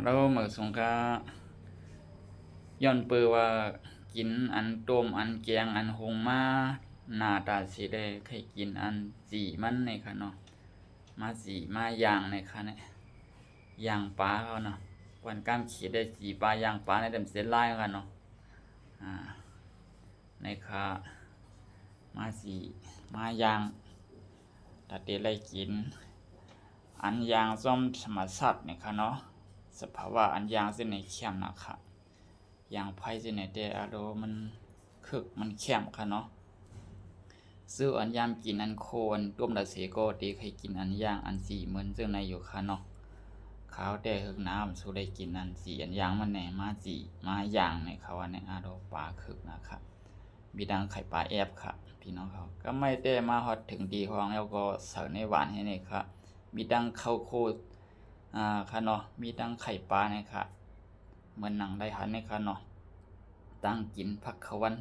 ฮัลโหลหมึกสงกาย้อนเปือว่ากินอันต้มอันแกงอันหุงมาหน้าตาสิได้เคยกินอันสีมันในค่ะเนาะมาสีมาย่างในค่ะเนี่ยย่างปลาเขาเนาะวันก้ามขีดได้สีปลาย่างปลาในเต็มเส้นลายค่ะเนาะในค่ะมาสีมาย่างตัดเดลัยกินอันย่างส้มธรรมชาติเนี่ยค่ะเนาะสภาวะอันย่างเส้นในเข้มนะคะอย่างไผ่เส้นในแต่อารมณ์มันคึกมันเข้มค่ะเนาะซื้ออันยามกินอันโคนต้มดาเสก็ตีเคยกินอันย่างอันสีเหมือนซึ่งในอยู่ค่ะเนาะข้าวแต่หึกน้ำสู้ได้กินอันสีอันย่างมันแหน่มาสีมาย่างในเขาว่าในอารมณ์ปลาคึกนะครับมีดังไข่ปลาแอบค่ะพี่น้องเขาก็ไม่ได้มาฮอดถึงดีของแล้วก็เสิร์ฟในหวานให้เนี่ยครับมีดังข้าวโคดค่ะเนาะมีดังไข่ปลาเนี่ยค่ะเหมือนหนังได้หันเนี่ยค่ะเนาะตั้งกินพักขวัน